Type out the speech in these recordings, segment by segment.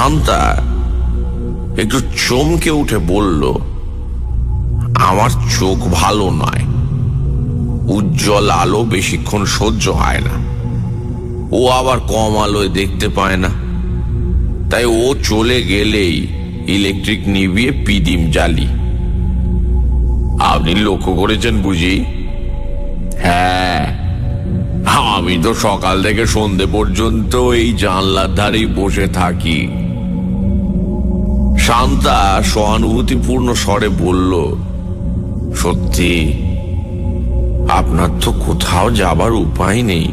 শান্তা একটু চমকে উঠে বলল, আমার চোখ ভালো নয়, উজ্জ্বল আলো বেশিক্ষণ সহ্য হয় না। ও আবার কম আলোয় দেখতে পায় না, তাই ও চলে গেলেই ইলেকট্রিক নিভিয়ে পিদিম জ্বালি। আপনি লক্ষ্য করেছেন বুঝি? হ্যাঁ, আমি তো সকাল থেকে সন্ধে পর্যন্ত এই জানলার ধারেই বসে থাকি। শান্তা সহানুভূতিপূর্ণ স্বরে বলল, সত্যি আপনার তো কোথাও যাবার উপায় নেই,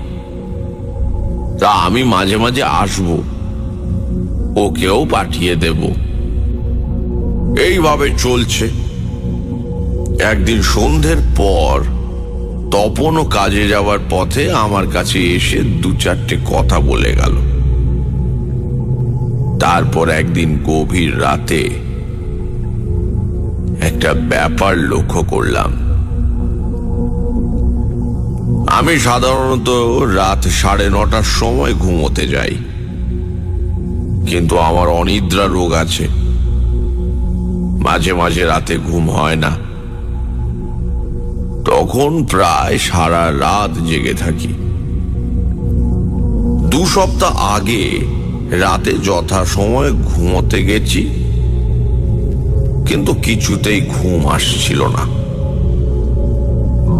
তা আমি মাঝে মাঝে আসব, ওকেও পাঠিয়ে দেব। এইভাবে চলছে। একদিন সন্ধ্যের পর তপনও কাজে যাওয়ার পথে আমার কাছে এসে দু চারটে কথা বলে গেল। তারপর একদিন গভীর রাতে একটা ব্যাপার লক্ষ্য করলাম। আমি সাধারণত রাত 9:30টার সময় ঘুমোতে যাই, কিন্তু আমার অনিদ্রা রোগ আছে, মাঝে মাঝে রাতে ঘুম হয় না। তখন প্রায় সারা রাত জেগে থাকি। 2 সপ্তাহ আগে রাতে যথাসময়ে ঘুমোতে গেছি, কিন্তু কিছুতেই ঘুম আসছিল না।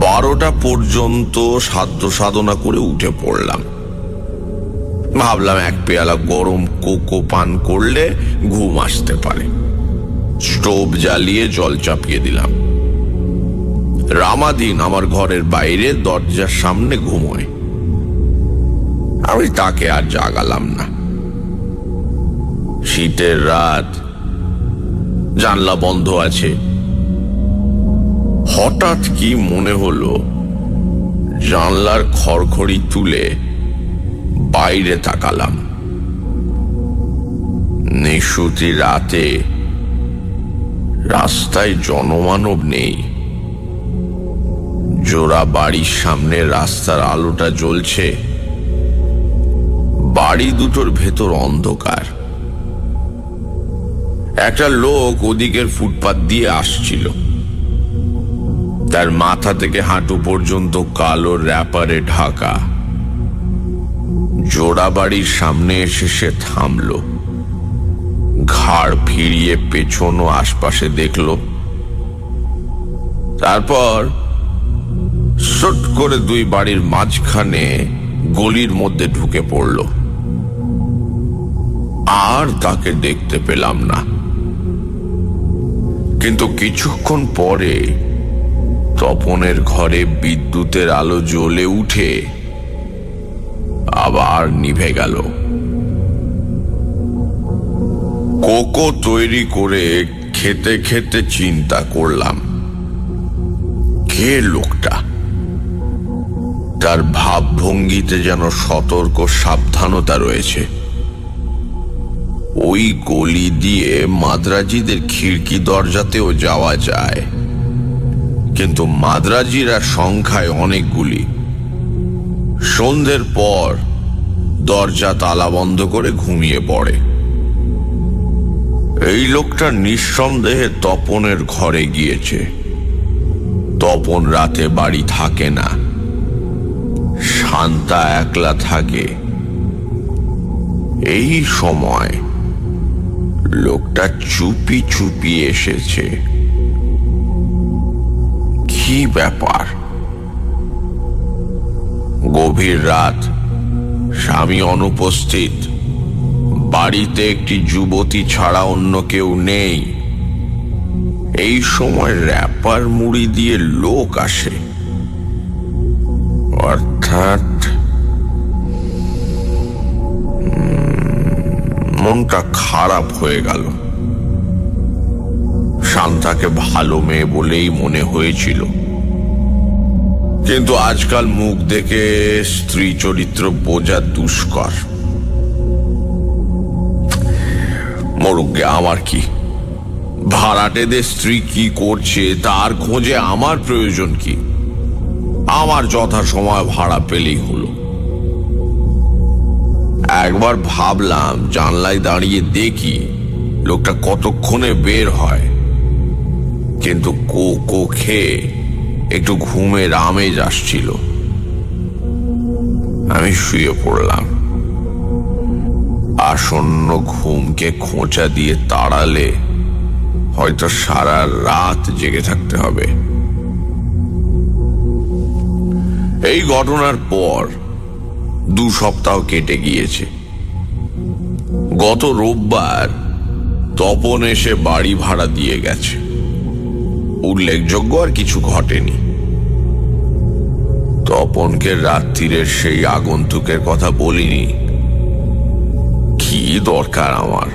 12টা পর্যন্ত সাধ্য সাধনা করে উঠে পড়লাম। ভাবলাম এক পেয়ালা গরম কোকো পান করলে ঘুম আসতে পারে। স্টোভ জ্বালিয়ে জল চাপিয়ে দিলাম। রামাদিন আমার ঘরের বাইরে দরজার সামনে ঘুমোয়। আমি তাকে আর জাগালাম না। শীতের রাত, জানলা বন্ধ আছে। হঠাৎ কি মনে হলো, জানলার খড়খড়ি তুলে বাইরে তাকালাম। নিশুতি রাতে রাস্তায় জনমানব নেই। জোড়া বাড়ির সামনে রাস্তার আলোটা জ্বলছে, বাড়ি দুটোর ভেতর অন্ধকার। একটা লোক ওদিকের ফুটপাত দিয়ে আসছিল। তার মাথা থেকে হাঁটু পর্যন্ত কালো র্যাপারে ঢাকা। জোড়া বাড়ির সামনে এসে সে থামল, ঘাড় ফিরিয়ে পেছন ও আশপাশে দেখল। তারপর শট করে 2 বাড়ির মাঝখানে গলির মধ্যে ঢুকে পড়ল। আর তাকে দেখতে পেলাম না। কিন্তু কিছুক্ষণ পরে তপনের ঘরে বিদ্যুতের আলো জ্বলে উঠে আবার নিভে গেল। কোকো তৈরি করে খেতে খেতে চিন্তা করলাম, কে লোকটা? তার ভাবভঙ্গিতে যেন সতর্ক সাবধানতা রয়েছে। ওই গলি দিয়ে মাদ্রাজিদের খিড়কি দরজাতেও যাওয়া যায়, কিন্তু মাদ্রাজিরা সংখ্যায় অনেকগুলি। সন্ধ্যের পর দরজা তালা বন্ধ করে ঘুমিয়ে পড়ে। এই লোকটা নিঃসন্দেহে তপনের ঘরে গিয়েছে। তপন রাতে বাড়ি থাকে না, শান্তা একলা থাকে। এই সময় লোকটা চুপি চুপি এসেছে। কি ব্যাপার? গভীর রাত, স্বামী অনুপস্থিত, বাড়িতে একটি যুবতী ছাড়া অন্য কেউ নেই। এই সময় র্যাপার মুড়ি দিয়ে লোক আসে, অর্থাৎ মনটা খারাপ হয়ে গেল। শান্তাকে ভালো মেয়ে বলেই মনে হয়েছিল, কিন্তু আজকাল মুখ দেখে স্ত্রী চরিত্র বোঝা দুষ্কর। মরুগে আমার কি, ভাড়াটেদের স্ত্রী কি করছে তার খোঁজে আমার প্রয়োজন কি? আমার যথাসময় ভাড়া পেলেই হলো। একবার ভাবলাম জানলায় দাঁড়িয়ে দেখি লোকটা কতক্ষণে বের হয়, কিন্তু কো খেয়ে একটু ঘুমের আমেজ আসছিল। আমি শুয়ে পড়লাম। আসন্ন ঘুমকে খোঁচা দিয়ে তাড়ালে হয়তো সারা রাত জেগে থাকতে হবে। এই ঘটনার পর 2 সপ্তাহ কেটে গিয়েছে। গত রোববার তপন এসে বাড়ি ভাড়া দিয়ে গেছে। উল্লেখযোগ্য আর কিছু ঘটেনি। তপনকে রাত্রিরের সেই আগন্তুকের কথা বলিনি, কি দরকার আমার।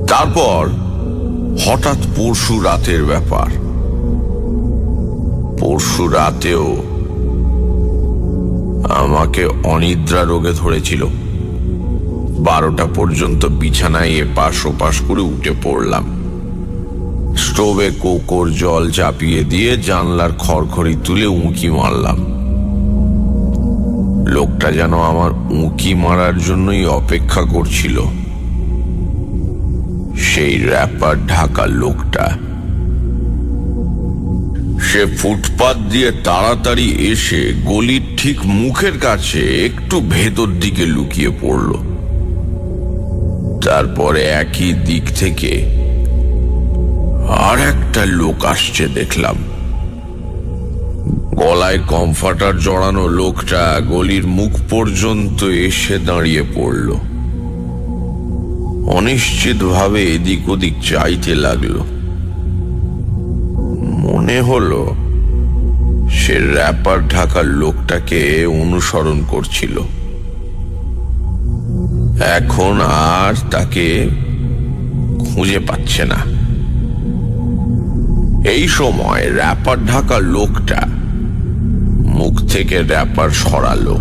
তারপর হঠাৎ পরশু রাতের ব্যাপার। পরশু রাতেও আমাকে অনিদ্রা রোগে ধরেছিল। 12টা পর্যন্ত বিছানায় এপাশ ওপাশ করে উঠে পড়লাম। স্টোভে কোকোর জল চাপিয়ে দিয়ে জানলার খড়খড়ি তুলে উঁকি মারলাম। লোকটা যেন আমার উঁকি মারার জন্যই অপেক্ষা করছিল। সেই র্যাপার ঢাকা লোকটা। সে ফুটপাত দিয়ে তাড়াতাড়ি এসে গলির ঠিক মুখের কাছে একটু ভেতর দিকে লুকিয়ে পড়ল। তারপরে একই দিক থেকে আর একটা লোক আসছে দেখলাম। গলায় কমফার্টার জড়ানো লোকটা গলির মুখ পর্যন্ত এসে দাঁড়িয়ে পড়ল। অনিশ্চিত ভাবে এদিক ওদিক চাইতে লাগলো। মনে হলো সে র্যাপার ঢাকার লোকটাকে অনুসরণ করছিল। এখন আর তাকে খুঁজে পাচ্ছে না। এই সময় র্যাপার ঢাকা লোকটা মুখ থেকে র্যাপার সরালো।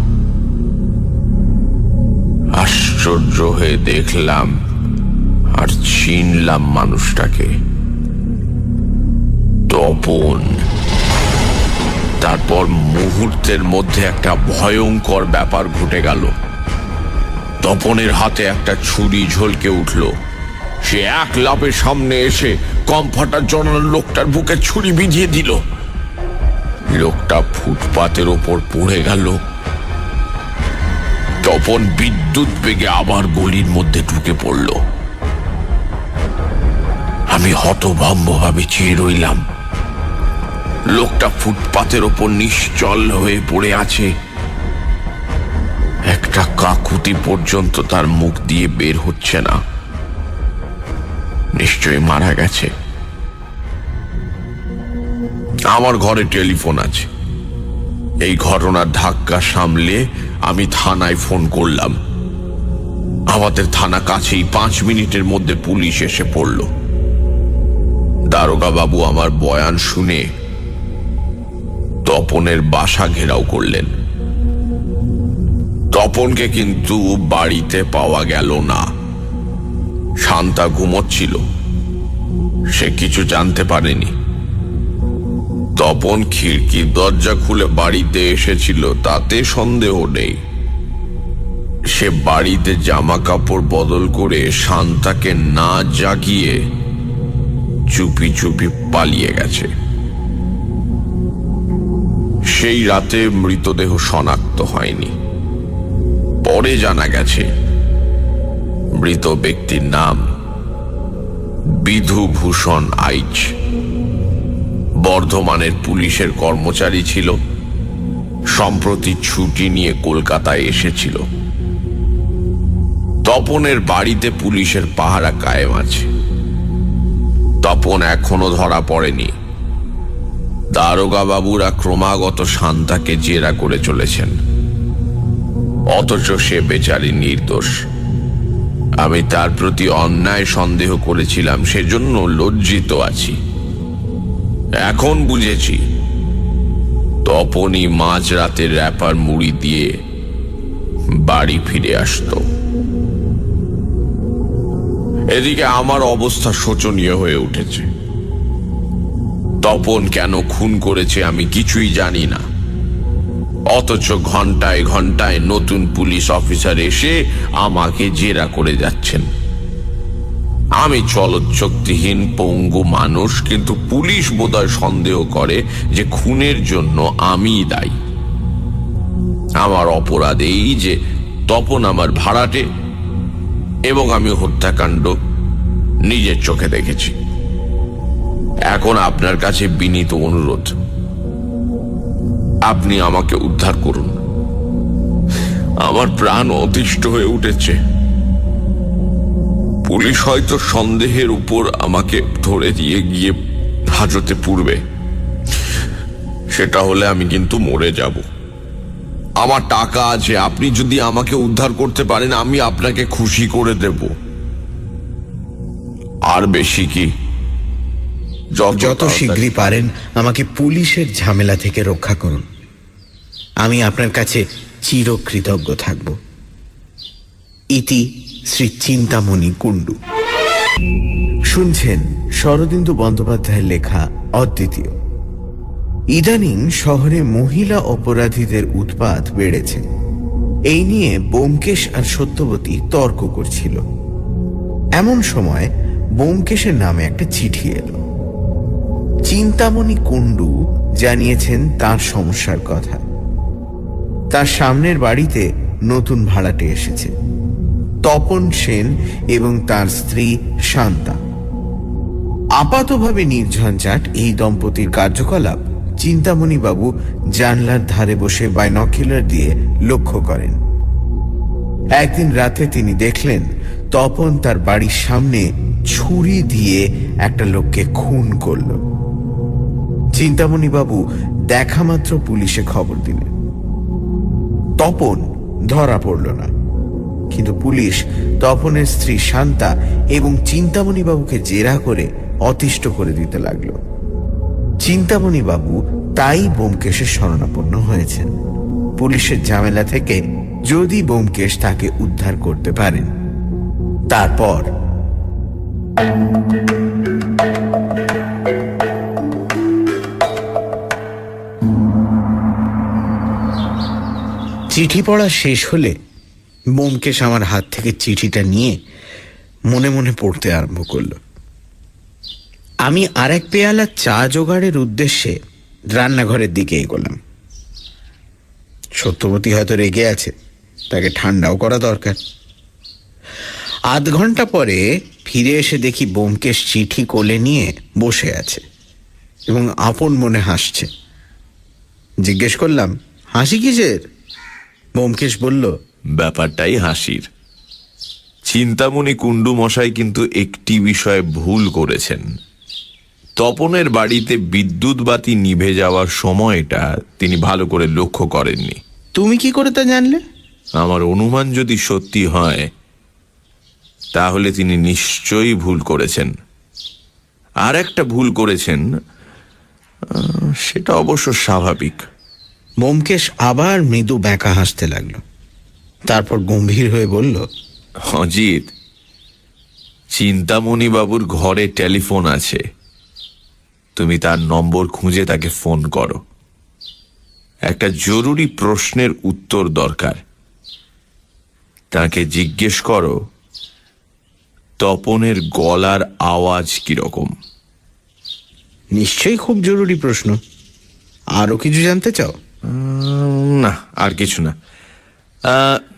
আশ্চর্য হয়ে দেখলাম আর চিনলাম মানুষটাকে। তপন। তারপর মুহূর্তের মধ্যে একটা ভয়ঙ্কর ব্যাপার ঘটে গেল। তপনের হাতে একটা ছুরি ঝলকে উঠল। সে এক লাফে সামনে এসে কমফার্টার জড়ানো লোকটার বুকে ছুরি বিঁধিয়ে দিল। লোকটা ফুটপাতের ওপর পড়ে গেল। তপন বিদ্যুৎ বেগে আবার গলির মধ্যে ঢুকে পড়ল। আমি হতভম্ব ভাবে চেয়ে রইলাম। লোকটা ফুটপাতের ওপর নিশ্চল হয়ে পড়ে আছে। একটা কাকুতি পর্যন্ত তার মুখ দিয়ে বের হচ্ছে না। নিশ্চয়ই মারা গেছে। আমার ঘরে টেলিফোন আছে। এই ঘটনার ধাক্কা সামলে আমি থানায় ফোন করলাম। আমাদের থানা কাছেই 5 মিনিটের মধ্যে পুলিশ এসে পড়ল। দারোগা বাবু আমার বয়ান শুনে তপনের বাসা ঘেরাও করলেন। তপনকে কিন্তু বাড়িতে পাওয়া গেল না। শান্তা ঘুমোচ্ছিল। সে কিছু জানতে পারেনি। তপন খিড়কির দরজা খুলে বাড়িতে এসেছিল, তাতে সন্দেহ নেই। সে বাড়িতে জামা কাপড় বদল করে শান্তাকে না জাগিয়ে চুপি চুপি পালিয়ে গেছে। সেই রাতে মৃতদেহ শনাক্ত হয়নি। পরে জানা গেছে মৃত ব্যক্তির নাম বিধুভূষণ আইচ। বর্ধমানের পুলিশের কর্মচারী ছিল। সম্প্রতি ছুটি নিয়ে কলকাতায় এসেছিল। তপনের বাড়িতে পুলিশের পাহারা কায়েম আছে। তপন এখনো ধরা পড়েনি। দারোগা বাবুরা ক্রমাগত শান্তাকে জেরা করে চলেছেন, অথচ সে বেচারি নির্দোষ। আমি তার প্রতি অন্যায় সন্দেহ করেছিলাম, সেজন্য লজ্জিত আছি। এখন বুঝেছি তপনই মাঝরাতে র্যাপার মুড়ি দিয়ে বাড়ি ফিরে আসতো। এদিকে আমার অবস্থা শোচনীয় হয়ে উঠেছে। তপন কেন খুন করেছে আমি কিছুই জানি না। অথচ ঘন্টায় ঘন্টায় নতুন পুলিশ অফিসার এসে আমাকে জেরা করে যাচ্ছেন। আমি চলৎশক্তিহীন পঙ্গু মানুষ, কিন্তু পুলিশ বোধহয় সন্দেহ করে যে খুনের জন্য আমিই দায়ী। আমার অপরাধ এই যে তপন আমার ভাড়াটে এবং আমি হত্যাকাণ্ড নিজের চোখে দেখেছি। এখন আপনার কাছে বিনীত অনুরোধ, আপনি আমাকে উদ্ধার করুন। আমার প্রাণ অতিষ্ঠ হয়ে উঠেছে। পুলিশ হয়তো সন্দেহের উপর আমাকে ধরে দিয়ে গিয়ে হাজতে পুরবে। সেটা হলে আমি কিন্তু মরে যাব। আমার টাকা আছে, আপনি যদি আমাকে উদ্ধার করতে পারেন আমি আপনাকে খুশি করে দেব। আর বেশি কি, যত শীঘ্রই পারেন আমাকে পুলিশের ঝামেলা থেকে রক্ষা করুন। আমি আপনার কাছে চিরকৃতজ্ঞ থাকব। ইতি শ্রী চিন্তামণি কুণ্ডু। শুনছেন শরদিন্দু বন্দ্যোপাধ্যায়ের লেখা অদ্বিতীয়। ইদানিং শহরে মহিলা অপরাধীদের উৎপাত বেড়েছে। এই নিয়ে ব্যোমকেশ আর সত্যবতী তর্ক করছিল। এমন সময় ব্যোমকেশের নামে একটা চিঠি এলো। চিন্তামণি কুণ্ডু জানিয়েছেন তার সমস্যার কথা। তার সামনের বাড়িতে নতুন ভাড়াটে এসেছে, তপন সেন এবং তার স্ত্রী শান্তা। আপাতভাবে নির্ঝঞ্ঝাট এই দম্পতির কার্যকলাপ চিন্তামণি বাবু জানলার ধারে বসে বাইনকুলার দিয়ে লক্ষ্য করেন। একদিন রাতে তিনি দেখলেন তপন তার বাড়ির সামনে ছুরি দিয়ে একটা লোককে খুন করল। চিন্তামণি বাবু দেখা মাত্র পুলিশে খবর দিলেন। তপন ধরা পড়ল না, কিন্তু পুলিশ তপনের স্ত্রী শান্তা এবং চিন্তামণি বাবুকে জেরা করে অতিষ্ঠ করে দিতে লাগল। চিন্তামণি বাবু তাই ব্যোমকেশের শরণাপন্ন হয়েছেন, পুলিশের ঝামেলা থেকে যদি ব্যোমকেশ তাকে উদ্ধার করতে পারেন। তারপর চিঠি পড়া শেষ হলে ব্যোমকেশ আমার হাত থেকে চিঠিটা নিয়ে মনে মনে পড়তে আরম্ভ করল। আমি আর এক পেয়ালা চা জোগাড়ের উদ্দেশ্যে রান্নাঘরের দিকে এগোলাম। সত্যবতী হয়তো রেগে আছে, তাকে ঠান্ডাও করা দরকার। আধ ঘন্টা পরে ফিরে এসে দেখি ব্যোমকেশ চিঠি কোলে নিয়ে বসে আছে এবং আপন মনে হাসছে। জিজ্ঞেস করলাম, হাসি কিসের? ব্যোমকেশ বলল, ব্যাপারটাই হাসির। চিন্তামণি কুণ্ডু মশাই কিন্তু একটি বিষয়ে ভুল করেছেন। তপনের বাড়িতে বিদ্যুৎ বাতি নিভে যাওয়ার সময়টা তিনি ভালো করে লক্ষ্য করেননি। তুমি কি করে তা জানলে? আমার অনুমান যদি সত্যি হয় তাহলে তিনি নিশ্চয়ই ভুল করেছেন। আর একটা ভুল করেছেন, সেটা অবশ্য স্বাভাবিক। ব্যোমকেশ আবার মৃদু ব্যাঁকা হাসতে লাগলো। তারপর গম্ভীর হয়ে বলল, অজিত, চিন্তামণি বাবুর ঘরে টেলিফোন আছে। তুমি তার নম্বর খুঁজে তাকে ফোন করো। একটা জরুরি প্রশ্নের উত্তর দরকার। তাকে জিজ্ঞেস করো তপনের গলার আওয়াজ কিরকম। নিশ্চয়ই খুব জরুরি প্রশ্ন। আরো কিছু জানতে চাও? না, আর কিছু না।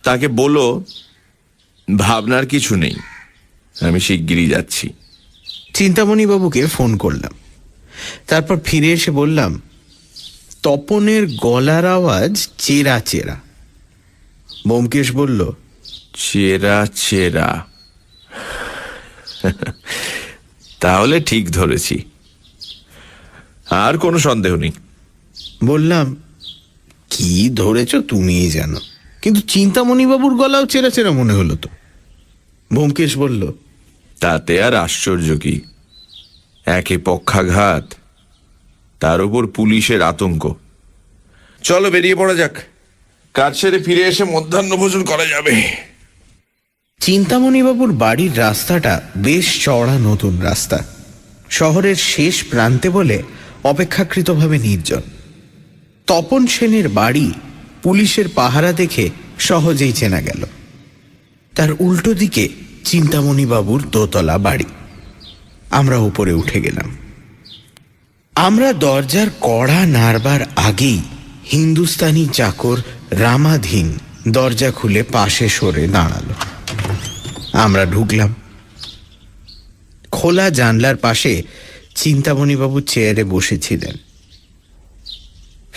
তাকে বলো ভাবনার কিছু নেই, আমি শিগগিরই যাচ্ছি। চিন্তামণি বাবুকে ফোন করলাম। তারপর ফিরে এসে বললাম, তপনের গলার আওয়াজ চেরা চেরা। ব্যোমকেশ বলল, চেরা চেরা? তাহলে ঠিক ধরেছি, আর কোনো সন্দেহ নেই। বললাম, কি ধরেছ তুমিই জানো, কিন্তু চিন্তামণি বাবুর গলাও চেরা চেরা মনে হলো তো। ব্যোমকেশ বলল, তাতে আর আশ্চর্য কি? একে পক্ষাঘাত, তার উপর পুলিশের আতঙ্ক। চলো বেরিয়ে পড়া যাক, কাজ সেরে ফিরে এসে মধ্যাহ্ন ভোজন করা যাবে। চিন্তামণি বাবুর বাড়ির রাস্তাটা বেশ চওড়া নতুন রাস্তা। শহরের শেষ প্রান্তে বলে অপেক্ষাকৃতভাবে নির্জন। তপন সেনের বাড়ি পুলিশের পাহারা দেখে সহজেই চেনা গেল। তার উল্টো দিকে চিন্তামণিবাবুর দোতলা বাড়ি। আমরা উপরে উঠে গেলাম। আমরা দরজার কড়া নাড়বার আগেই হিন্দুস্তানি চাকর রামাধীন দরজা খুলে পাশে সরে দাঁড়ালো। আমরা ঢুকলাম। খোলা জানলার পাশে চিন্তামণিবাবু চেয়ারে বসেছিলেন।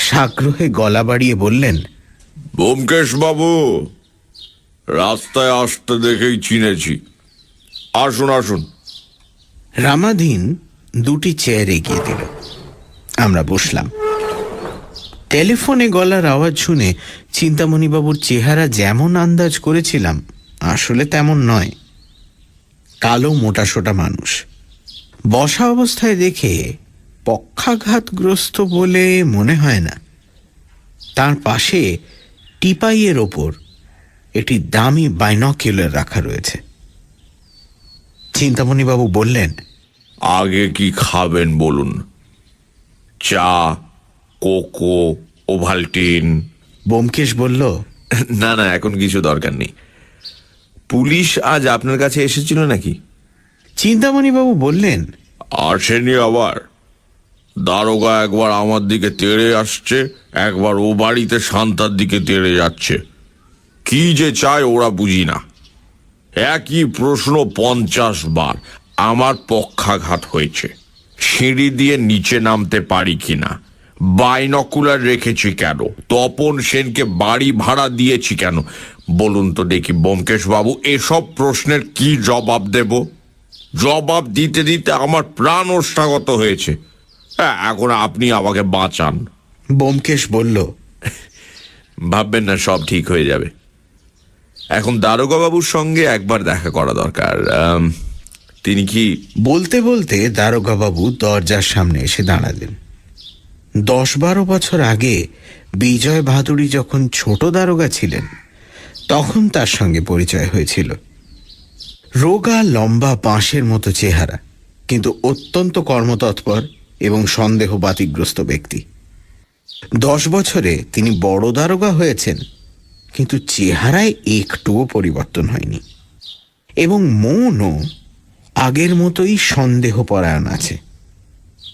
সাগ্রহে গলা বাড়িয়ে বললেন, ব্যোমকেশ বাবু, রাস্তায় আসতে দেখেই চিনেছি, আসুন আসুন। রামাধীন দুটি চেয়ার এগিয়ে দিল। আমরা বসলাম। টেলিফোনে গলার আওয়াজ শুনে চিন্তামণিবাবুর চেহারা যেমন আন্দাজ করেছিলাম আসলে তেমন নয়। কালো মোটাসোটা মানুষ। বসা অবস্থায় দেখে পক্ষাঘাতগ্রস্ত বলে মনে হয় না। তার পাশে টিপাইয়ের ওপর একটি দামি বাইনকুলার রাখা রয়েছে। চিন্তামণিবাবু বললেন, আগে কি খাবেন বলুন? চা, কোকো, ওভালটিন? ব্যোমকেশ বলল, না না, এখন কিছু দরকার নেই। পুলিশ আজ আপনার কাছে এসেছিল নাকি? চিন্তামণিবাবু বললেন, আসেনি আবার। দারোগা একবার আমার দিকে তেড়ে আসছে, একবার ও বাড়িতে শান্তার দিকে তেড়ে যাচ্ছে। কি যে চায় ওরা বুঝি না। একই প্রশ্ন 50 বার। আমার পক্ষাঘাত হয়েছে, সিঁড়ি দিয়ে নিচে নামতে পারি কিনা, বাইনকুলার রেখেছি কেন, তপন সেনকে বাড়ি ভাড়া দিয়েছি কেন। বলুন তো দেখি ব্যোমকেশ বাবু, এসব প্রশ্নের কি জবাব দেব? জবাব দিতে দিতে আমার প্রাণ ওষ্ঠাগত হয়েছে। এখন আপনি আমাকে বাঁচান। ব্যোমকেশ বলল, ভাববেন না, সব ঠিক হয়ে যাবে। এখন দারোগা বাবুর সঙ্গে একবার দেখা করা দরকার। তিনি কি? বলতে বলতে দারোগাবাবু দরজার সামনে এসে দাঁড়ালেন। 10-12 বছর আগে বিজয় ভাদুড়ী যখন ছোট দারোগা ছিলেন তখন তার সঙ্গে পরিচয় হয়েছিল। রোগা লম্বা বাঁশের মতো চেহারা, কিন্তু অত্যন্ত কর্মতৎপর এবং সন্দেহ বাতিগ্রস্ত ব্যক্তি। 10 বছরে তিনি বড় দারোগা হয়েছেন, কিন্তু চেহারায় একটুও পরিবর্তন হয়নি এবং মনও আগের মতোই সন্দেহপরায়ণ আছে।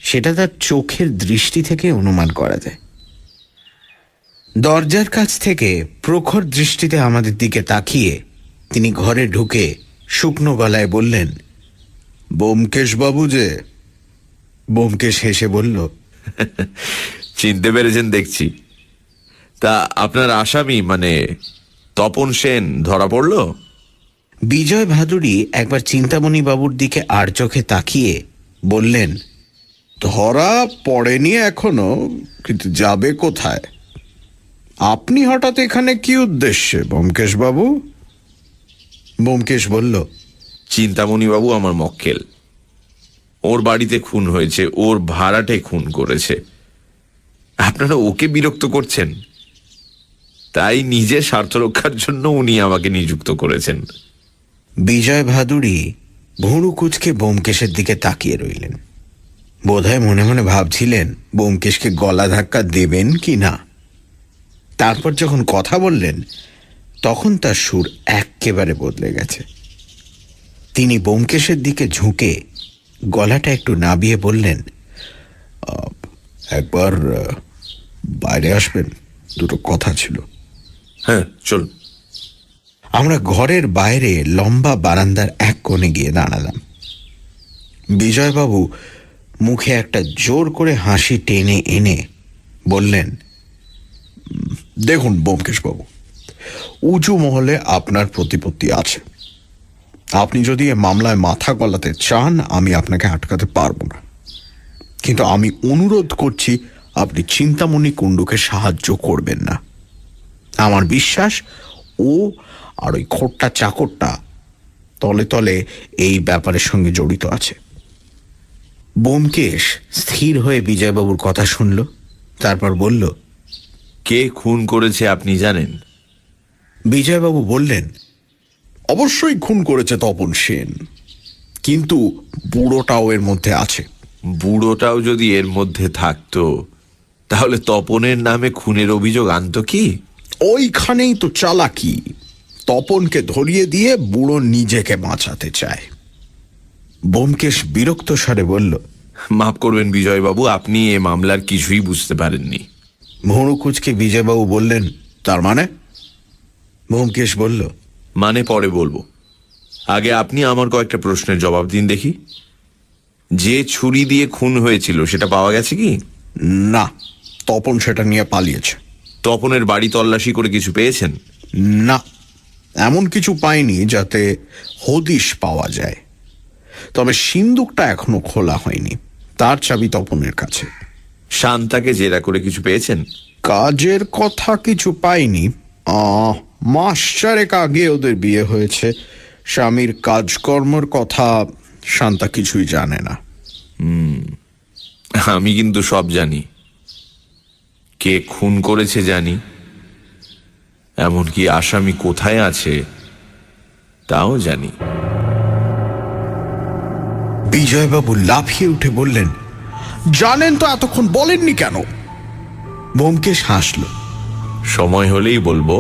সেটা তার চোখের দৃষ্টি থেকে অনুমান করা যায়। দরজার কাছ থেকে প্রখর দৃষ্টিতে আমাদের দিকে তাকিয়ে তিনি ঘরে ঢুকে শুকনো গলায় বললেন, ব্যোমকেশ বাবু যে? ব্যোমকেশ হেসে বলল, চিনতে পেরেছেন দেখছি। তা আপনার আসামি মানে তপন সেন ধরা পড়ল? বিজয় ভাদুড়ী একবার চিন্তামণি বাবুর দিকে আর চোখে তাকিয়ে বললেন, ধরা পড়েনি এখনো, কিন্তু যাবে কোথায়? আপনি হঠাৎ এখানে কি উদ্দেশ্যে ব্যোমকেশ বাবু? ব্যোমকেশ বলল, চিন্তামণি বাবু আমার মক্কেল। ওর বাড়িতে খুন হয়েছে, ওর ভাড়াটে খুন করেছে। আপনারা ওকে বিরক্ত করছেন, তাই নিজের স্বার্থ রক্ষার জন্য উনি আমাকে নিযুক্ত করেছেন। বিজয় ভাদুড়ী ভুরু কুঁচকে ব্যোমকেশের দিকে তাকিয়ে রইলেন। বোধহয় মনে মনে ভাবছিলেন ব্যোমকেশকে গলা ধাক্কা দেবেন কি না। তারপর যখন কথা বললেন তখন তার সুর একেবারে বদলে গেছে। তিনি ব্যোমকেশের দিকে ঝুঁকে গলাটা একটু নাবিয়ে বললেন, একবার বাইরে আসবেন, দুটো কথা ছিল। হ্যাঁ, চল। আমরা ঘরের বাইরে লম্বা বারান্দার এক কোণে গিয়ে দাঁড়ালাম। বিজয়বাবু মুখে একটা জোর করে হাসি টেনে এনে বললেন, দেখুন ব্যোমকেশবাবু, উঁচু মহলে আপনার প্রতিপত্তি আছে। আপনি যদি এ মামলায় মাথা গলাতে চান আমি আপনাকে আটকাতে পারবো না, কিন্তু আমি অনুরোধ করছি আপনি চিন্তামণি কুণ্ডুকে সাহায্য করবেন না। আমার বিশ্বাস ও আর ওই খোট্টা চাকরটা তলে তলে এই ব্যাপারের সঙ্গে জড়িত আছে। ব্যোমকেশ স্থির হয়ে বিজয়বাবুর কথা শুনল, তারপর বলল, কে খুন করেছে আপনি জানেন? বিজয়বাবু বললেন, অবশ্যই খুন করেছে তপন সেন, কিন্তু বুড়োটাও এর মধ্যে আছে। বুড়োটাও যদি এর মধ্যে থাকতো তাহলে তপনের নামে খুনের অভিযোগ আনতো কি? ওইখানেই তো চালাকি। তপনকে ধরিয়ে দিয়ে বুড়ো নিজেকে বাঁচাতে চায়। ব্যোমকেশ বিরক্ত স্বরে বলল, মাফ করবেন বিজয়বাবু, আপনি এ মামলার কিছুই বুঝতে পারেননি। ভুরু কুঁচকে বিজয়বাবু বললেন, তার মানে? ব্যোমকেশ বলল, মানে পরে বলবো, আগে আপনি আমার কয়েকটা প্রশ্নের জবাব দিন দেখি। যে ছুরি দিয়ে খুন হয়েছিল সেটা পাওয়া গেছে কি? না, তপন সেটা নিয়ে পালিয়েছে। তপনের বাড়ি তল্লাশি করে কিছু পেয়েছেন? না, এমন কিছু পাইনি যাতে হদিশ পাওয়া যায়। তবে সিন্দুকটা এখনো খোলা হয়নি, তার চাবি তপনের কাছে। শান্তাকে জেরা করে কিছু পেয়েছেন? কাজের কথা কিছু পাইনি। মাস চারেক আগে ওদের বিয়ে হয়েছে। স্বামীর কাজকর্মর কথা শান্তা কিছুই জানে না। আমি কিন্তু সব জানি। কে খুন করেছে জানি, এমনকি আসামি কোথায় আছে তাও জানি। বিজয়বাবু লাফিয়ে উঠে বললেন, জানেন তো এতক্ষণ বলেননি কেন? ব্যোমকেশ হাসল। সময় হলেই বলবো।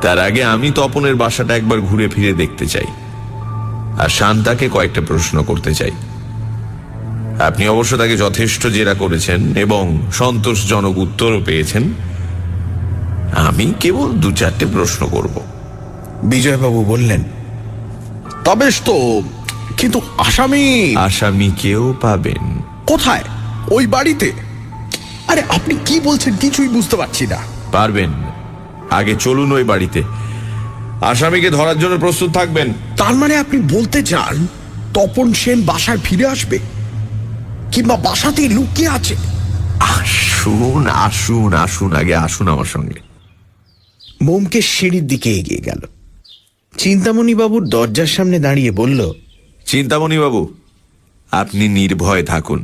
তার আগে আমি তপনের বাসাটা একবার ঘুরে ফিরে দেখতে চাই, আর শান্তাকে কয়েকটা প্রশ্ন করতে চাই। আপনি অবশ্য তাকে যথেষ্ট জেরা করেছেন এবং সন্তোষজনক উত্তরও পেয়েছেন। আমি কেবল 2-4টে প্রশ্ন করব। বিজয়বাবু বললেন, তবে তো, কিন্তু আসামি কেউ পাবেন। কোথায়? ওই বাড়িতে? আরে আপনি কি বলছেন কিছুই বুঝতে পারছি না। পারবেন। আগে চলুন ওই বাড়িতে, আসামিকে ধরার জন্য প্রস্তুত থাকবেন। তার মানে আপনি বলতে চান তপন সেন বাসায় ফিরে আসবে, কিংবা বাসাতেই লুকিয়ে আছে? আসুন আসুন আসুন, আগে আসুন আমার সঙ্গে। ব্যোমকেশ সিঁড়ির দিকে এগিয়ে গেল। চিন্তামণি বাবুর দরজার সামনে দাঁড়িয়ে বলল, চিন্তামণি বাবু, আপনি নির্ভয় থাকুন।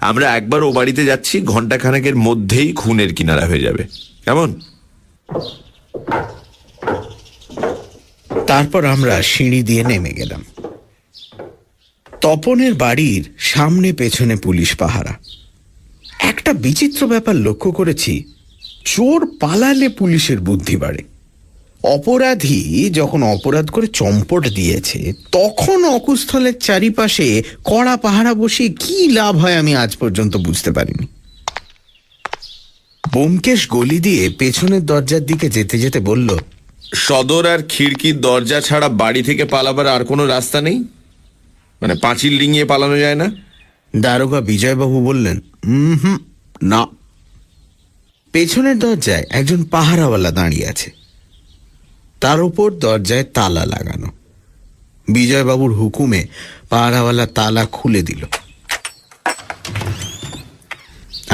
আমরা একবার ও বাড়িতে যাচ্ছি, ঘন্টাখানেকের মধ্যেই খুনের কিনারা হয়ে যাবে, কেমন? তারপর আমরা সিঁড়ি দিয়ে নেমে গেলাম। তপনের বাড়ির সামনে পেছনে পুলিশ পাহারা। একটা বিচিত্র ব্যাপার লক্ষ্য করেছি, চোর পালালে পুলিশের বুদ্ধি বাড়ে। অপরাধী যখন অপরাধ করে চম্পট দিয়েছে, তখন অকুস্থলের চারিপাশে কড়া পাহারা বসিয়ে কি লাভ হয় আমি আজ পর্যন্ত বুঝতে পারিনি। ব্যোমকেশ গলি দিয়ে পেছনের দরজার দিকে যেতে যেতে বলল, সদর আর খিড়কির দরজা ছাড়া বাড়ি থেকে পালাবার আর কোনো রাস্তা নেই? মানে পাঁচিল ডিঙিয়ে পালানো যায় না? দারোগা বিজয়বাবু বললেন, না। পেছনের দরজায় একজন পাহারাওয়ালা দাঁড়িয়ে আছে, তার উপর দরজায় তালা লাগানো। বিজয়বাবুর হুকুমে পাহারাওয়ালা তালা খুলে দিল।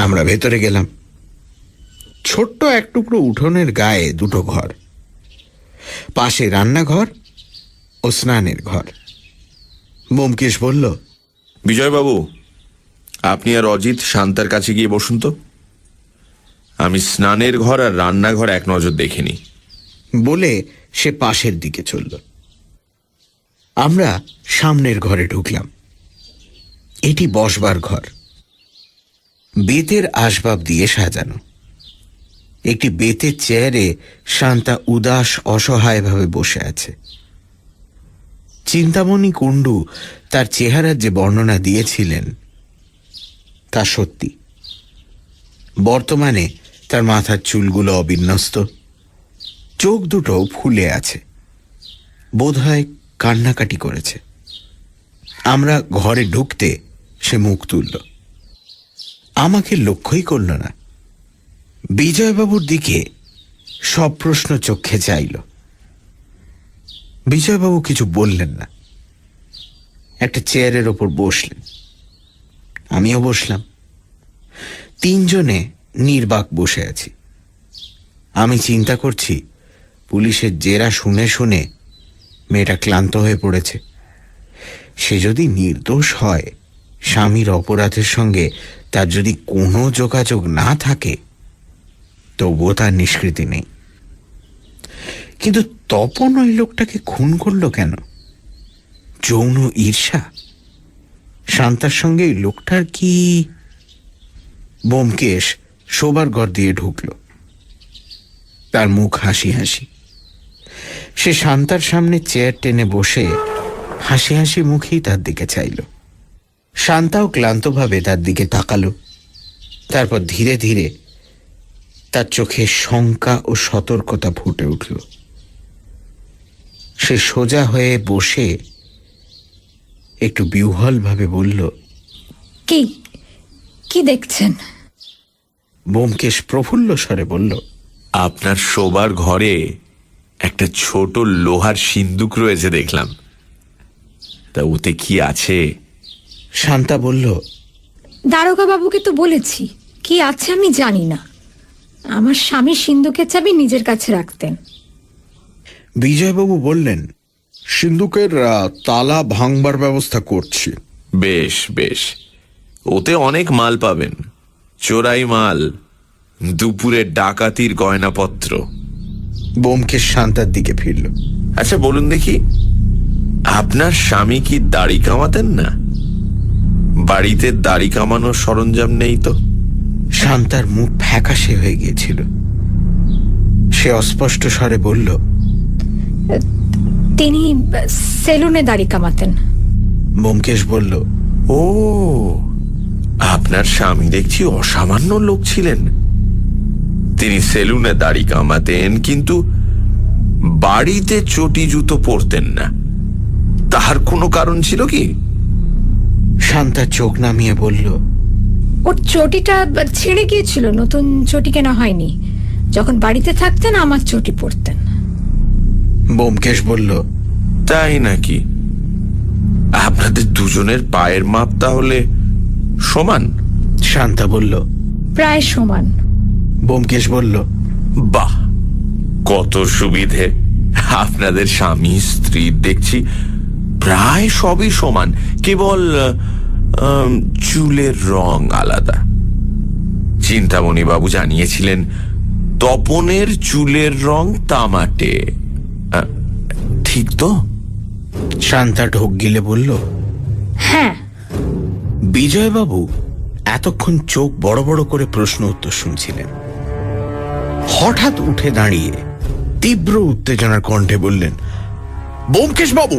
আমরা ভেতরে গেলাম। ছোট্ট এক টুকরো উঠোনের গায়ে দুটো ঘর, পাশে রান্নাঘর ও স্নানের ঘর। ব্যোমকেশ বলল, বিজয়বাবু, আপনি আর অজিত শান্তার কাছে গিয়ে বসুন তো। আমি স্নানের ঘর আর রান্নাঘর এক নজর দেখিনি। বলে সে পাশের দিকে চলল। আমরা সামনের ঘরে ঢুকলাম। এটি বসবার ঘর, বেতের আসবাব দিয়ে সাজানো। একটি বেতের চেয়ারে শান্তা উদাস অসহায়ভাবে বসে আছে। চিন্তামণি কুণ্ডু তার চেহারার যে বর্ণনা দিয়েছিলেন তা সত্যি। বর্তমানে তার মাথার চুলগুলো অবিন্যস্ত, চোখ দুটো ফুলে আছে, বোধহয় কান্নাকাটি করেছে। আমরা ঘরে ঢুকতে সে মুখ তুলল, আমাকে লক্ষ্যই করল না। বিজয়বাবুর দিকে সব প্রশ্ন চক্ষে চাইল। বিজয়বাবু কিছু বললেন না, একটা চেয়ারের ওপর বসলেন। আমিও বসলাম। তিনজনে নির্বাক বসে আছি। আমি চিন্তা করছি, পুলিশের জেরা শুনে শুনে মেয়েটা ক্লান্ত হয়ে পড়েছে। সে যদি নির্দোষ হয়, স্বামীর অপরাধের সঙ্গে তার যদি কোনো যোগাযোগ না থাকে, তবুও তার নিষ্কৃতি নেই। কিন্তু তপন ওই লোকটাকে খুন করল কেন? যৌন ঈর্ষা? শান্তার সঙ্গে ওই লোকটার কি? ব্যোমকেশ শোবার ঘর দিয়ে ঢুকল। তার মুখ হাসি হাসি। সে শান্তার সামনে চেয়ার টেনে বসে হাসি হাসি মুখেই তার দিকে চাইল। শান্তাও ক্লান্তভাবে তার দিকে তাকালো। তারপর ধীরে ধীরে তার চোখে শঙ্কা ও সতর্কতা ফুটে উঠল। সে সোজা হয়ে বসে একটু বিহ্বলভাবে বলল, কি কি দেখছেন? ব্যোমকেশ প্রফুল্ল স্বরে বলল, আপনার শোবার ঘরে একটা ছোট লোহার সিন্দুক রয়েছে দেখলাম, তা ওতে কি আছে? শান্তা বলল, দারোগা বাবুকে তো বলেছি, কি আছে আমি জানি না। আমার স্বামী সিন্ধুকের চাবি নিজের কাছে রাখতেন। বিজয়বাবু বললেন, সিন্ধুকের তালা ভাঙবার ব্যবস্থা করছি। বেশ বেশ, ওতে অনেক মাল পাবেন, চোরাই মাল, দুপুরে ডাকাতির গয়নাপত্র। ব্যোমকেশ শান্তার দিকে ফিরল। আচ্ছা বলুন দেখি, আপনার স্বামী কি দাড়ি কামাতেন না? বাড়িতে দাড়ি কামানোর সরঞ্জাম নেই তো? শান্তার মুখ ফ্যাকাশে হয়ে গিয়েছিল। সে অস্পষ্ট স্বরে বলল, তিনি সেলুনে দাড়ি কামাতেন। ব্যোমকেশ বলল, ও, আপনার স্বামী দেখছি অসামান্য লোক ছিলেন। তিনি সেলুনে দাড়ি কামাতেন, কিন্তু বাড়িতে চটি জুতো পরতেন না। তাহার কোনো কারণ ছিল কি? শান্তা চোখ নামিয়ে বলল, ওর চটিটা ছিঁড়ে গিয়েছিল, নতুন চটি কেনা হয়নি। যখন বাড়িতে থাকতেন আমার চটি পরতেন। ব্যোমকেশ বলল, তাই নাকি? আপনাদের দুজনের পায়ের মাপ তাহলে সমান? শান্তা বলল, প্রায় সমান। ব্যোমকেশ বলল, বাহ, কত সুবিধে! আপনাদের স্বামী স্ত্রী দেখছি প্রায় সবই সমান, কেবল চুলের রং আলাদা। চিন্তামণি বাবু জানিয়েছিলেন তপনের চুলের রং তামাটে, ঠিক তো? শান্তা ঢোক গিলে বলল, হ্যাঁ। বিজয়বাবু এতক্ষণ চোখ বড় বড় করে প্রশ্ন উত্তর শুনছিলেন। হঠাৎ উঠে দাঁড়িয়ে তীব্র উত্তেজনার কণ্ঠে বললেন, ব্যোমকেশ বাবু!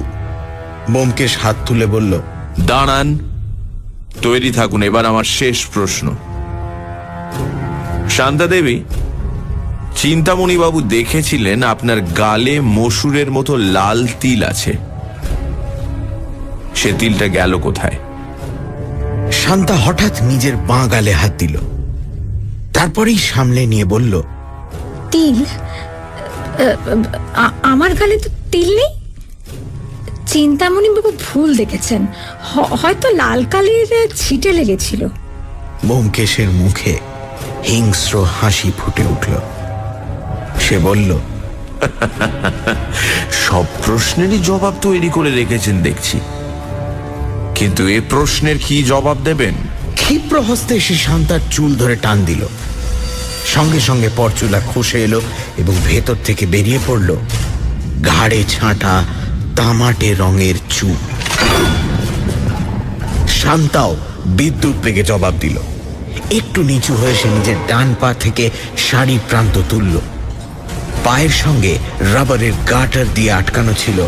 ব্যোমকেশ হাত তুলে বলল, দাঁড়ান, তৈরি থাকুন, এবার আমার শেষ প্রশ্ন। শান্তা দেবী, চিন্তামণি বাবু দেখেছিলেন আপনার গালে মসুরের মতো লাল তিল আছে, সে তিলটা গেল কোথায়? শান্তা হঠাৎ নিজের বাঁ গালে হাত দিল। তারপরেই সামলে নিয়ে বলল, তিল? আমার গালে তো তিল নেই। চিন্তামণি বাবু ভুল দেখেছেন, হয়তো লাল কালির ছিটে লেগেছিল। ব্যোমকেশের মুখে হিংস্র হাসি ফুটে উঠল। সে বলল, সব প্রশ্নেরই জবাব তৈরি করে রেখেছেন দেখছি, কিন্তু এ প্রশ্নের কি জবাব দেবেন? ক্ষিপ্র হস্তে সে শান্তার চুল ধরে টান দিল। সঙ্গে সঙ্গে পরচুলা খসে এলো এবং ভেতর থেকে বেরিয়ে পড়ল ঘাড়ে ছাঁটা তামাটে রঙের চুল। শান্তাও বিদ্যুৎ বেগে জবাব দিল। একটু নিচু হয়ে সে নিজের ডান পা থেকে শাড়ির প্রান্ত তুলল। পায়ের সঙ্গে রাবারের গাটার দিয়ে আটকানো ছিল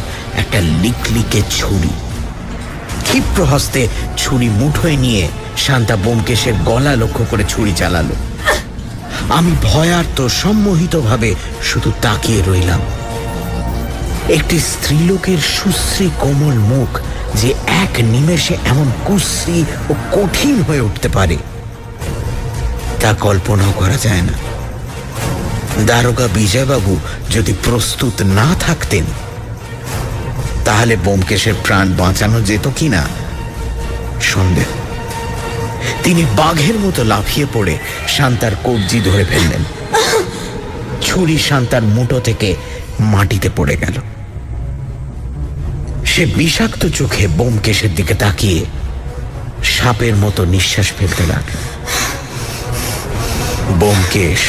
একটা লিকলিকে ছুরি। ক্ষিপ্র হস্তে ছুরি মুঠোয় নিয়ে শান্তা ব্যোমকেশের গলা লক্ষ্য করে ছুরি চালালো। আমি ভয়ার্ত সম্মোহিতভাবে শুধু তাকিয়ে রইলাম। একটি স্ত্রীলোকের সুশ্রী কোমল মুখ যে এক নিমেষে এমন কুশ্রী ও কঠিন হয়ে উঠতে পারে তা কল্পনাও করা যায় না। দারোগা বিজয়বাবু যদি প্রস্তুত না থাকতেন তাহলে ব্যোমকেশের প্রাণ বাঁচানো যেত কিনা সন্দেহ। তিনি বাঘের মতো লাফিয়ে পড়ে শান্তার কবজি ধরে ফেললেন। ছুরি শান্তার মুঠো থেকে মাটিতে পড়ে গেল। সে বিষাক্ত চোখে ব্যোমকেশের দিকে তাকিয়ে সাপের মতো নিঃশ্বাস ফেলতে লাগল। ব্যোমকেশ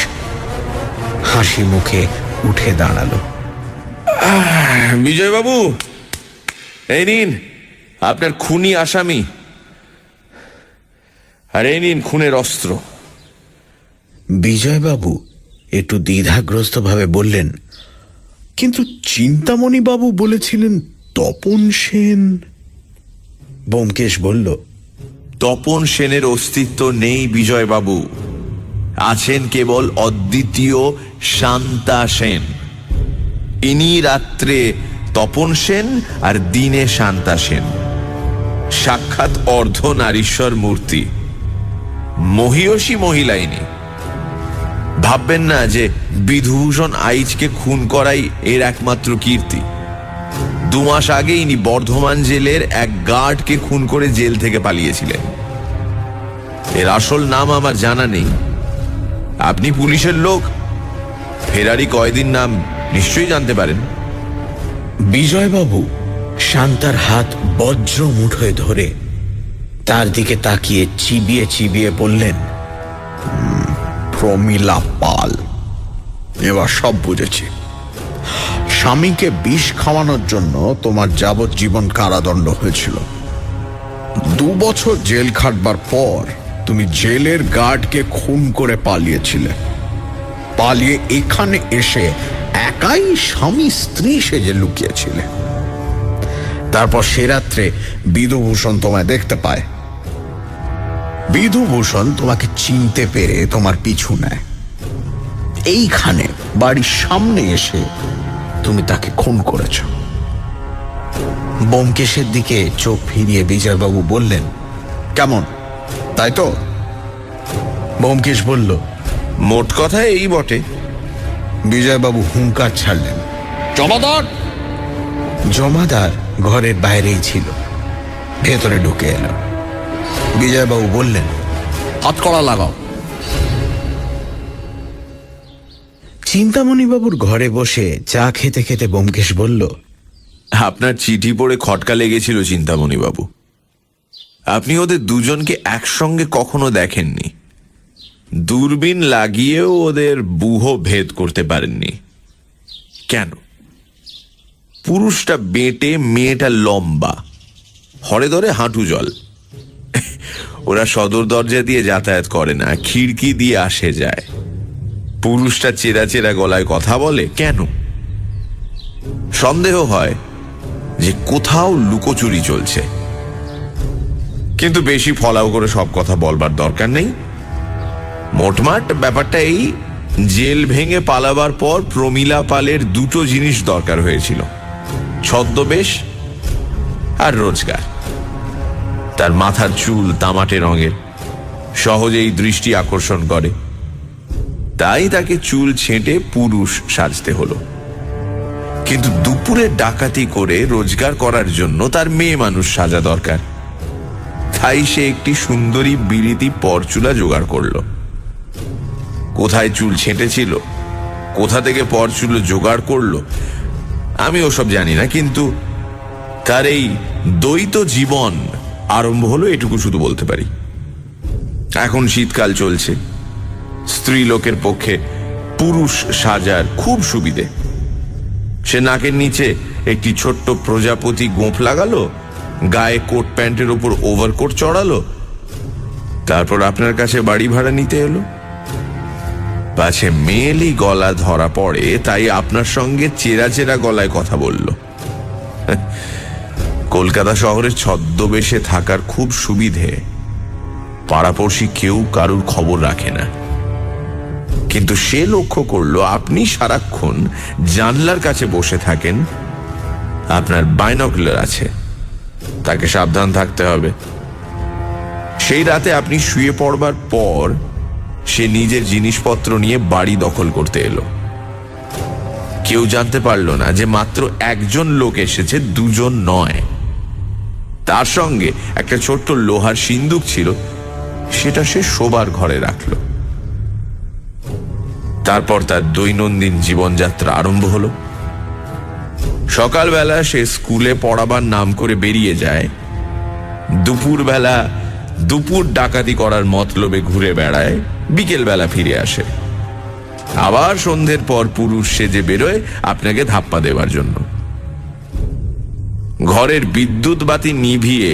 হাসি মুখে উঠে দাঁড়ালো। বিজয়বাবু, এই নিন আপনার খুনি আসামি, আর এই নিন খুনের অস্ত্র। বিজয়বাবু একটু দ্বিধাগ্রস্ত ভাবে বললেন, কিন্তু চিন্তামণি বাবু বলেছিলেন তপন সেন। ব্যোমকেশ বলল, তপন সেনের অস্তিত্ব নেই বিজয়বাবু, আছেন কেবল অদ্বিতীয় শান্তা সেন। ইনি রাত্রে তপন সেন আর দিনে শান্তা সেন, সাক্ষাৎ অর্ধনারীশ্বর মূর্তি, মহিয়সী মহিলা ইনি। ভাববেন না যে বিধুভূষণ আইচকে খুন করাই এর একমাত্র কীর্তি। 2 মাস আগে ইনি বর্ধমান জেলের এক গার্ডকে খুন করে জেল থেকে পালিয়েছিলেন। এর আসল নাম আমার জানা নেই। আপনি পুলিশের লোক, ফেরারি কয়দিন নাম নিশ্চয়ই জানতে পারেন। বিজয়বাবু শান্তার হাত বজ্র মুঠোয় ধরে তার দিকে তাকিয়ে চিবিয়ে চিবিয়ে বললেন, প্রমীলা পাল। এবার সব বুঝেছি। স্বামীকে বিষ খাওয়ানোর জন্য তোমার যাবজ্জীবন কারাদণ্ড হয়েছিল। 2 বছর জেল খাটবার পর তুমি জেলের গার্ডকে খুন করে পালিয়েছিলে। পালিয়ে এখানে এসে একাই স্বামী স্ত্রী সেজে লুকিয়েছিলে। তারপর সে রাত্রে বিধুভূষণ তোমায় দেখতে পায়। বিধুভূষণ তোমাকে চিনতে পেরে তোমার পিছু নেয়। এইখানে বাড়ির সামনে এসে তুমি তাকে খুন করেছ। ব্যোমকেশের দিকে চোখ ফিরিয়ে বিজয়বাবু বললেন, কেমন, তাই তো? ব্যোমকেশ বলল, মোট কথা এই বটে। বিজয়বাবু হুঙ্কার ছাড়লেন, জমাদার! জমাদার ঘরের বাইরেই ছিল, ভেতরে ঢুকে এলো। বিজয়বাবু বললেন, হাতকড়া লাগাও। চিন্তামণিবাবুর ঘরে বসে চা খেতে খেতে ব্যোমকেশ বলল, আপনার চিঠি পড়ে খটকা লেগেছিল চিন্তামণি বাবু। আপনি ওদের দুজনকে একসঙ্গে কখনো দেখেননি, দূরবীন লাগিয়েও ওদের বুহ ভেদ করতে পারেননি। কেন? পুরুষটা বেঁটে, মেয়েটা লম্বা, হরে ধরে হাঁটু জল। ওরা সদর দরজা দিয়ে যাতায়াত করে না, খিড়কি দিয়ে আসে যায়। পুরুষটা চেরা চেরা গলায় কথা বলে কেন? সন্দেহ হয় যে কোথাও লুকোচুরি চলছে। কিন্তু বেশি ফলাও করে সব কথা বলবার দরকার নেই। মোটমাট ব্যাপারটা এই, জেল ভেঙে পালাবার পর প্রমীলা পালের 2টো জিনিস দরকার হয়েছিল, ছদ্মবেশ আর রোজগার। তার মাথার চুল তামাটে রঙের, সহজেই দৃষ্টি আকর্ষণ করে, তাই তাকে চুল ছেঁটে পুরুষ সাজতে হলো। কিন্তু দুপুরে ডাকাতি করে রোজগার করার জন্য তার মেয়ে মানুষ সাজা দরকার, তাই সে একটি সুন্দরী বিলিতি পরচুলা জোগাড় করল। কোথায় চুল ছেঁটেছিল, কোথা থেকে পরচুলো জোগাড় করলো, আমি ওসব জানি না, কিন্তু তার এই দ্বৈত জীবন আরম্ভ হলো এটুকু শুধু বলতে পারি। এখন শীতকাল চলছে, স্ত্রী লোকের পক্ষে পুরুষ সাজার খুব সুবিধে। সে নাকের নিচে একটি ছোট্ট প্রজাপতি গোঁফ লাগালো, গায়ে কোট প্যান্টের উপর ওভারকোট চড়ালো, তারপর আপনার কাছে বাড়ি ভাড়া নিতে এলো। পাছে মেয়েলি গলা ধরা পড়ে তাই আপনার সঙ্গে চেরা চেরা গলায় কথা বলল। কলকাতা শহরের ছদ্মবেশে থাকার খুব সুবিধে, পাড়াপড়শি কেউ কারুর খবর রাখে না। কিন্তু সে লক্ষ্য করলো আপনি সারাক্ষণ জানলার কাছে বসে থাকেন, আপনার বাইনকুলার আছে, তাকে সাবধান থাকতে হবে। সেই রাতে আপনি শুয়ে পড়বার পর সে নিজের জিনিসপত্র নিয়ে বাড়ি দখল করতে এলো। কেউ জানতে পারলো না যে মাত্র একজন লোক এসেছে, 2 জন নয়। তার সঙ্গে একটা ছোট্ট লোহার সিন্দুক ছিল, সেটা সে শোবার ঘরে রাখলো। তারপর তার দৈনন্দিন জীবনযাত্রা আরম্ভ হলো। সকালবেলা সে স্কুলে পড়াবার নাম করে বেরিয়ে যায়, দুপুরবেলা দুপুর ডাকাতি করার মতলবে ঘুরে বেড়ায়, বিকেলবেলা ফিরে আসে, আবার সন্ধ্যের পর পুরুষ সেজে বেরোয় আপনাকে ধাপ্পা দেবার জন্য। ঘরের বিদ্যুৎ বাতি নিভিয়ে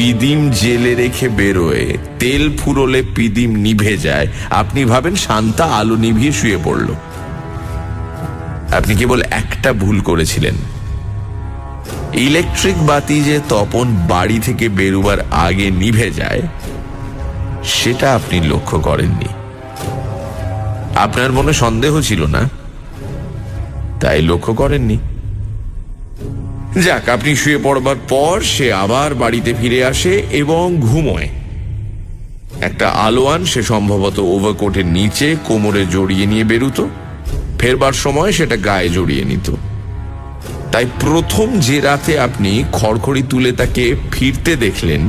পিদিম জেলে রেখে বেরোয়, তেল ফুরোলে পিদিম নিভে যায়, আপনি ভাবেন শান্তা আলো নিভিয়ে শুয়ে পড়ল। আপনি কেবল একটা ভুল করেছিলেন, ইলেকট্রিক বাতি যে তপন বাড়ি থেকে বেরোবার আগে নিভে যায় সেটা আপনি লক্ষ্য করেননি। আপনার মনে সন্দেহ ছিল না, তাই লক্ষ্য করেননি। যাক, আপনি শুয়ে পড়বার পর সে আবার বাড়িতে ফিরে আসে এবং ঘুমোয়। একটা আলোয়ান সে সম্ভবত ওভারকোটের নিচে কোমরে জড়িয়ে নিয়ে বেরুতো, ফেরবার সময় সেটা গায়ে জড়িয়ে নিত। তাই প্রথম যে রাতে আপনি খড়খড়ি তুলে তাকে ফিরতে দেখলেন,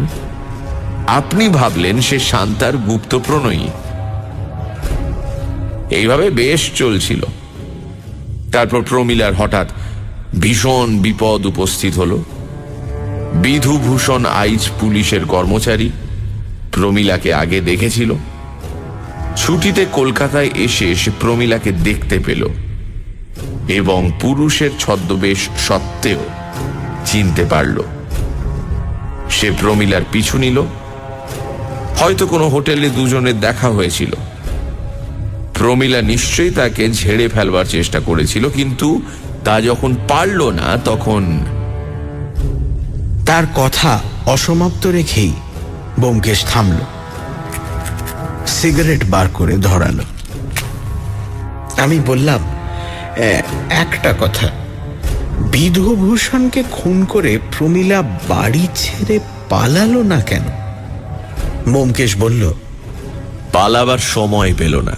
আপনি ভাবলেন সে শান্তার গুপ্ত প্রণয়ী। এইভাবে বেশ চলছিল। তারপর প্রমীলার হঠাৎ ভীষণ বিপদ উপস্থিত হল। বিধুভূষণ আইচ পুলিশের কর্মচারী, প্রমীলাকে আগে দেখেছিল। ছুটিতে কলকাতায় এসে সে প্রমীলাকে দেখতে পেল এবং পুরুষের ছদ্মবেশ সত্ত্বেও চিনতে পারল। সে প্রমীলার পিছু নিল। হয়তো কোনো হোটেলে দুজনের দেখা হয়েছিল। প্রমীলা নিশ্চয়ই তাকে ঝেড়ে ফেলবার চেষ্টা করেছিল, কিন্তু তা যখন পারল না তখন তার কথা অসমাপ্ত রেখেই ব্যোমকেশ থামল, সিগারেট বার করে ধরালো। আমি বললাম, একটা কথা, বিধুভূষণকে খুন করে প্রমীলা বাড়ি ছেড়ে পালালো না কেন? ব্যোমকেশ বলল, পালাবার সময় পেল না।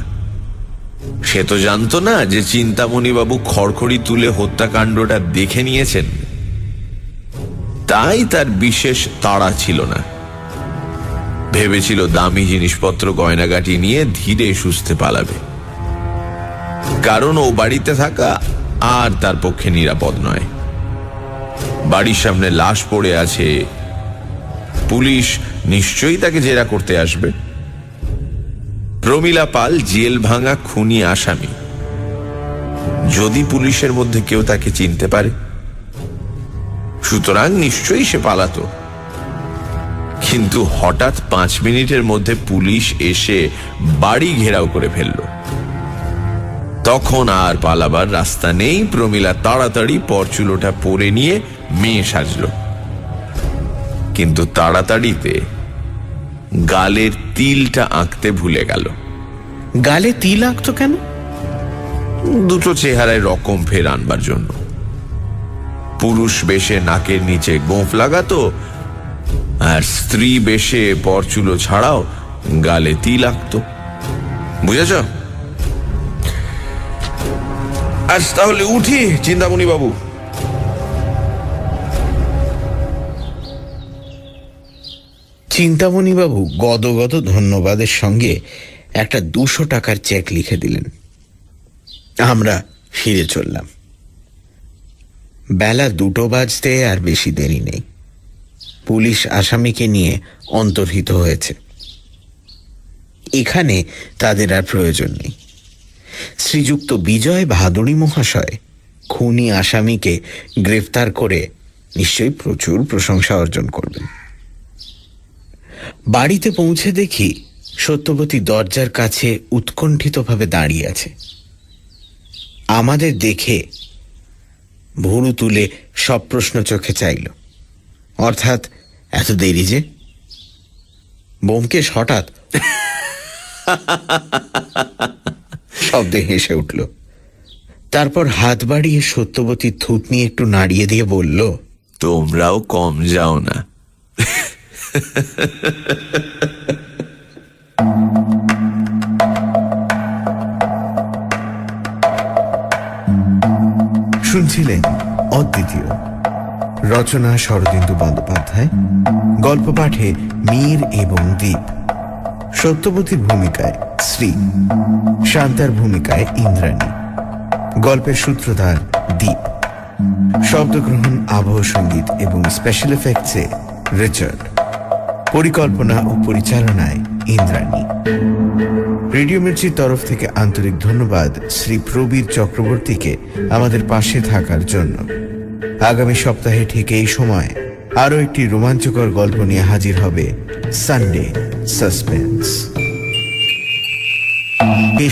সে তো জানতো না যে চিন্তামণিবাবু খড়খড়ি তুলে হত্যাকাণ্ডটা দেখে নিয়েছেন, তাই তার বিশেষ তাড়া ছিল না। ভেবেছিল দামি জিনিসপত্র গয়নাগাটি নিয়ে ধীরে সুস্থে পালাবে, কারণ ও বাড়িতে থাকা আর তার পক্ষে নিরাপদ নয়। বাড়ির সামনে লাশ পড়ে আছে, পুলিশ নিশ্চয়ই তাকে জেরা করতে আসবে। প্রমীলা পাল জেল ভাঙা খুনি আসামি। যদি পুলিশের মধ্যে কেউ তাকে চিনতে পারে, সুতরাং নিশ্চয়ই সে পালাতো। কিন্তু হঠাৎ 5 মিনিটের মধ্যে পুলিশ এসে বাড়ি ঘেরাও করে ফেলল। তখন আর পালাবার রাস্তা নেই। প্রমীলা তাড়াতাড়ি পরচুলোটা পরে নিয়ে মেয়ে সাজল, কিন্তু তাড়াতাড়িতে গালের তিলটা আঁকতে ভুলে গেল। গালে তিল আঁকতো কেন? দুটো চেহারায় রকম ফের আনবার জন্য। পুরুষ বেশে নাকের নিচে গোঁফ লাগাতো, আর স্ত্রী বেশে পরচুলো ছাড়াও গালে তিল আঁকতো। বুঝেছ? আজ তাহলে উঠি চিন্তামণি বাবু। চিন্তামণিবাবু গদগদ ধন্যবাদের সঙ্গে একটা 200 টাকার চেক লিখে দিলেন। আমরা ফিরে চললাম। বেলা 2টো বাজতে আর বেশি দেরি নেই। পুলিশ আসামিকে নিয়ে অন্তর্হিত হয়েছে। এখানে তাদের আর প্রয়োজন নেই। শ্রীযুক্ত বিজয় ভাদুড়ী মহাশয় খুনি আসামিকে গ্রেফতার করে নিশ্চয়ই প্রচুর প্রশংসা অর্জন করবেন। বাড়িতে পৌঁছে দেখি সত্যবতী দরজার কাছে উৎকণ্ঠিতভাবে দাঁড়িয়ে আছে। আমাদের দেখে ভুরু তুলে সব প্রশ্ন চোখে চাইল। অর্থাৎ, এত দেরি যে? ব্যোমকেশ হঠাৎ শব্দে হেসে উঠল। তারপর হাত বাড়িয়ে সত্যবতীর থুতনি একটু নাড়িয়ে দিয়ে বলল, তোমরাও কম যাও না। শুনছিলেন অদ্বিতীয়, রচনা শরদিন্দু বন্দ্যোপাধ্যায়, গল্প পাঠে মীর এবং দীপ, সত্যবতীর ভূমিকায় শ্রী, শান্তার ভূমিকায় ইন্দ্রাণী, গল্পের সূত্রধার দীপ, শব্দগ্রহণ, আবহ সঙ্গীত এবং স্পেশাল এফেক্টসে রিচার্ড, পরিকল্পনা ও পরিচালনায় ইন্দ্রাণী। রেডিও মির্চির তরফ থেকে আন্তরিক ধন্যবাদ শ্রী প্রবীর চক্রবর্তীকে আমাদের পাশে থাকার জন্য। আগামী সপ্তাহে ঠিক এই সময় আরো একটি রোমাঞ্চকর গল্প নিয়ে হাজির হবে সানডে সাসপেন্স।